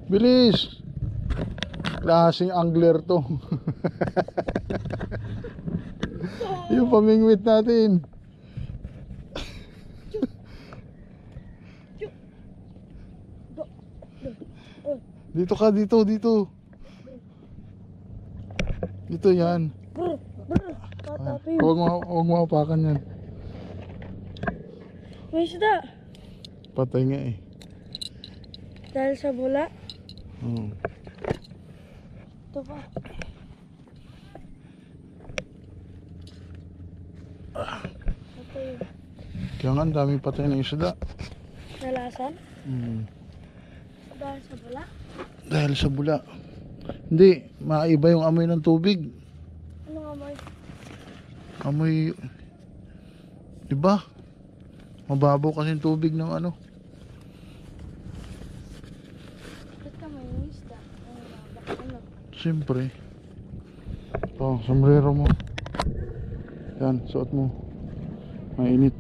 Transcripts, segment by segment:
Bilis! Klaseng angler to. Yung pamingwit natin. Dito ka, dito. Dito yan. Huwag mo hapakan yan. May isda. Patay nga eh. Dahil sa bula. Ito pa. Ito yun. Kaya nga, ang daming patay na isda. Nalasan? Dahil sa bula. Dahil sa bula. Hindi, maiba yung amoy ng tubig. Anong amoy? Amoy, diba? Mababaw kasi yung tubig ng ano. Ba't ka may isda? Ano? Siyempre. Ito, sombrero mo. Yan, suot mo. Mainit.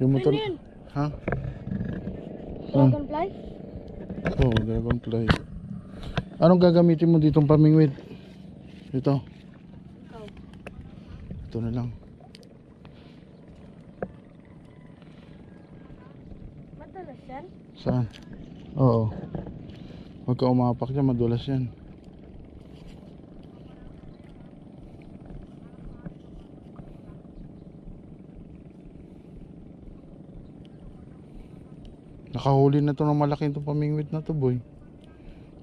Yung motor. Ano yun? Ha? Dragonfly? Oo, dragonfly. Anong gagamitin mo ditong pamingwit? Ito. Ikaw. Ito na lang. Madalas yan? Saan? Oo. Huwag ka umapak dyan, madulas yan. Nakahuli na to ng malaki itong pamingwit na to, boy.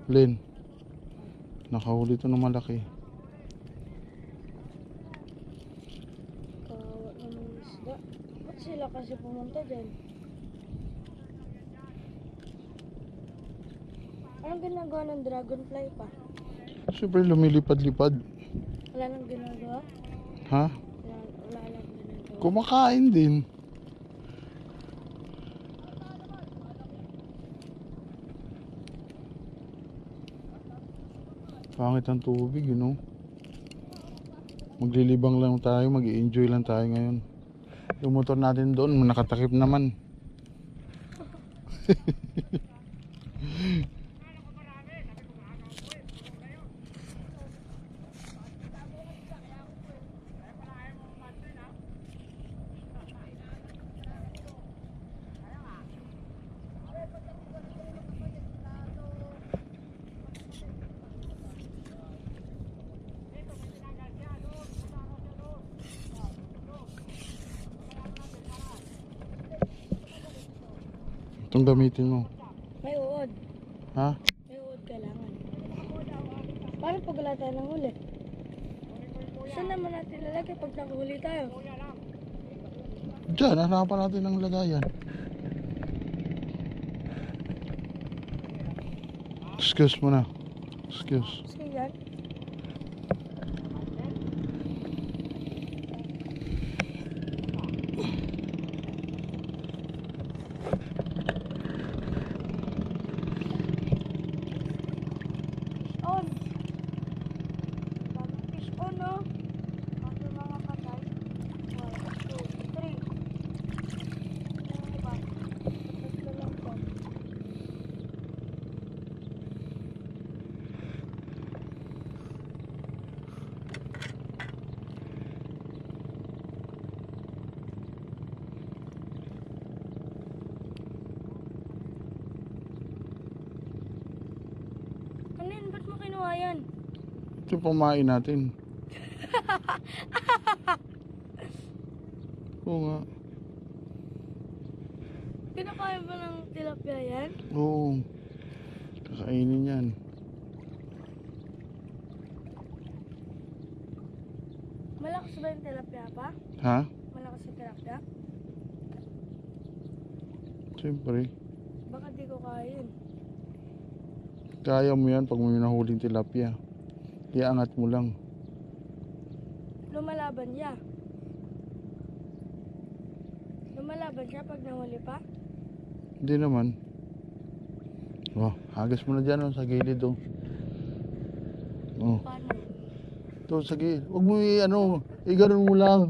Len. Nakahuli to ng malaki. Kawawa naman yung isda. Ba't sila kasi pumunta dyan? Anong ginagawa ng dragonfly pa? Siyempre lumilipad-lipad. Wala nang ginagawa? Ha? Wala lang ginagawa. Kumakain din. Pangit ang tubig, you know. Maglilibang lang tayo, mag-i-enjoy lang tayo ngayon. Yung motor natin doon, nakatakip naman. Itong gamitin mo. May uod. Ha? May uod kailangan. Paano pag wala tayo ng huli? Saan naman natin lalagay pag nakuhuli tayo? Diyan, hanapan natin ng lagayan. Excuse mo na. Excuse. Sige yan. On. Fish on, no? Kasi mga patay. 1, 2, 3. Diba? Tatlo lang to. Ano yun? Ba't mo kinuha yan? Ito pamain natin. Oo nga. Kinakaya ba ng tilapia yan? Oo. Kakainin yan. Malakas ba yung tilapia pa? Ha? Malakas yung tilapia? Siyempre. Baka di ko kaya yun. Kaya mo yan pag may nahuling tilapia. Iangat mo lang. Lumalaban siya. Lumalaban siya pag nahuli pa? Hindi naman. Oh, hagas mo na dyan oh, sa gilid oh. Oh. Paano? Ito, sige. Huwag mo ano, iganon mo lang.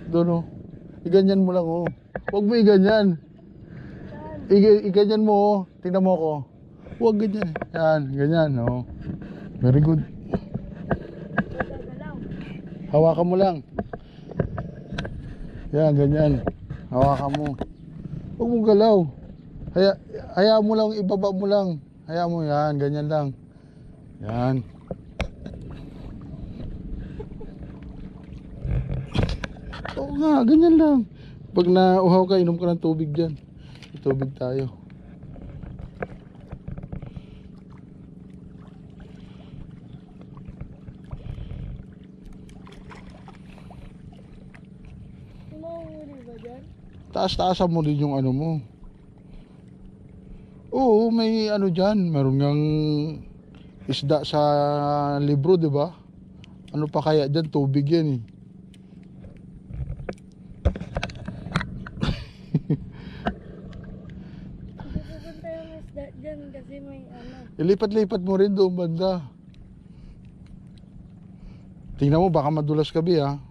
Doon, oh. Iganyan mo lang, oh. Huwag mo iganyan. Saan? Iganyan mo, oh. Tingnan mo ako. Huwag ganyan. Yan, ganyan, oh. Very good. Gagalaw. Hawakan mo lang. Yan, ganyan. Hawakan mo. Huwag mo galaw. Hayaan mo lang, ibaba mo lang. Hayaan mo, yan, ganyan lang. Yan. Oo nga, ganyan lang. Pag nauhaw ka, inom ka ng tubig dyan. May tubig tayo. May mahuhuli ba dyan? Taas-taasan mo din yung ano mo. Oo, may ano dyan. Meron ngang isda sa libro, di ba? Ano pa kaya dyan? Tubig yan eh. Hindi pupunta yung isda dyan kasi may ano. Ilipat-lipat mo rin doon banda. Tingnan mo, baka madulas ka, Bi, ha?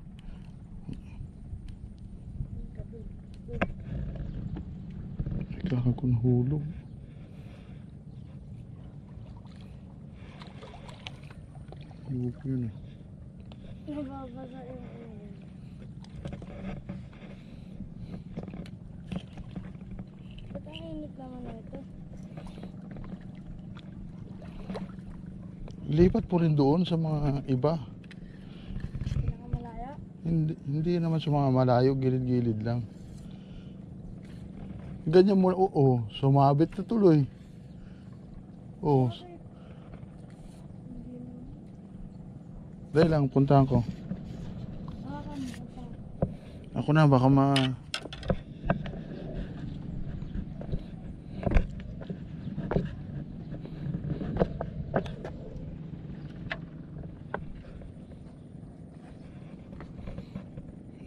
Kailangan ko nahulog. Hulog ko yun, eh. Nababasa yung ano. Ba't ang init naman na ito? Lipat po rin doon sa mga iba. Pinakamalaya? Hindi naman sa mga malayo, gilid-gilid lang. Ganyan mo, oo, sumabit na tuloy. Oo, Bakit? Hindi naman. dahil lang, puntahan ko. Hawakan mo pa. Ako na, baka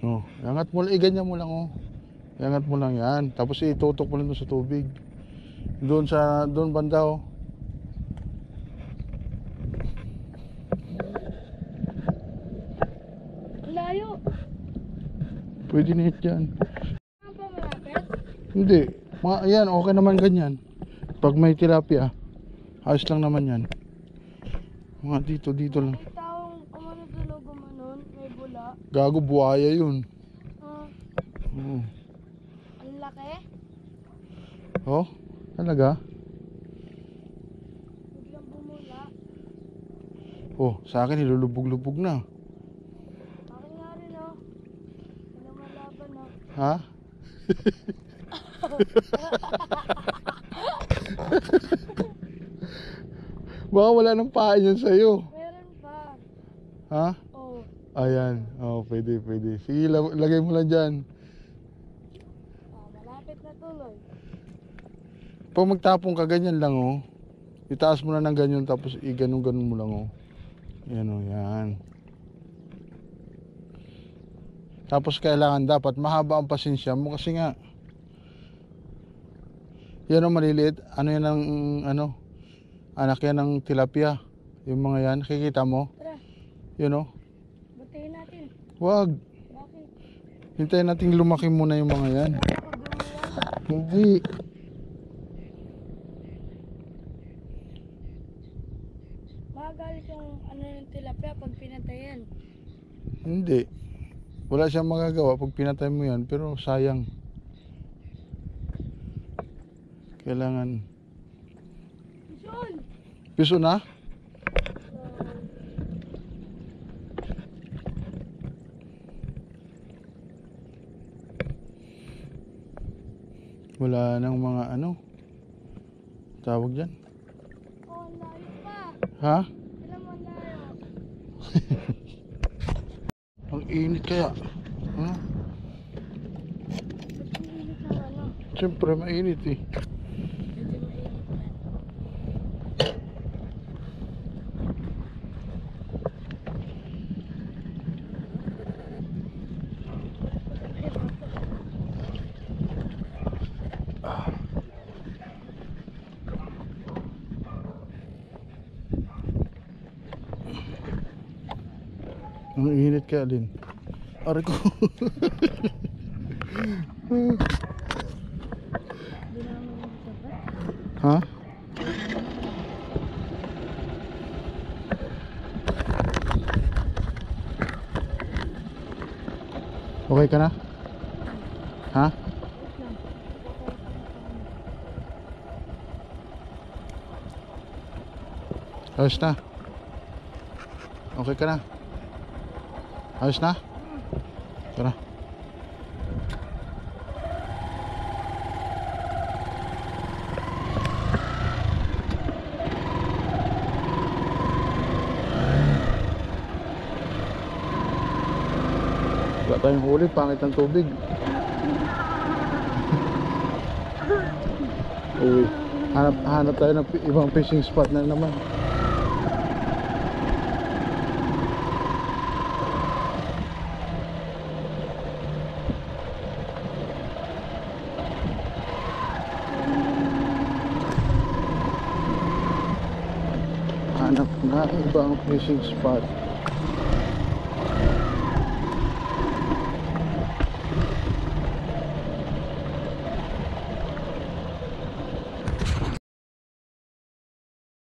Oh, angat mo lang, iganyan mo lang, oh. Iangat mo lang yan. Tapos itutok mo lang doon sa tubig. Doon banda, oh. Ang layo! Pwede na hit yan. Saan pa malapit? Hindi. Yan, okay naman ganyan. Pag may tilapia, ayos lang naman yan. Mga dito lang. May taong umano doon o gumanon, may bula. Gago, buhaya yun. Ah, Oo. ang laki. Oh, talaga? Biglang bumula. Oh, sa akin nilulubog-lubog na. Akin nga rin oh. Wala malaban oh. Ha? Baka wala nang pain yan sa'yo. Meron pa. Ha? Oh. Ayan. Oh, pwede. Sige, lagay mo lang dyan. Malapit na tuloy. Pag magtapong ka, ganyan lang, oh. Itaas mo na ng ganyan, tapos iganon-ganon mo lang, oh. Yan, oh, yan. Tapos kailangan dapat mahaba ang pasensya mo kasi nga yan ang maliliit. Ano yan ang anak yan ng tilapia. Yung mga yan, nakikita mo? Tara, Yun, oh. batayin natin. Wag. Bakit? Hintayin natin lumaki muna yung mga yan. Pag bumulan. Hindi. Magalit yung ano ng tilapia pag pinatayan. Hindi. Wala siyang magagawa pag pinatay mo yan, pero sayang. Kailangan. John! Piso na? Wala nang mga tawag dyan. Oh, ang layo pa. Ha? Alam mo, ang layo. Ang init kaya. Ba't ang init ng ano? Siyempre mainit eh. Medyo mainit pa. Ang init kaya din. Aray ko. Hindi na ako magsabat. Ha? Okay ka na? Ha? Wait lang. Ayos na? Okay ka na? Ayos na? Tara. Wala tayong huli, pangit ng tubig. Uwi. Hanap tayo ng ibang fishing spot na naman. Hanap na ibang fishing spot.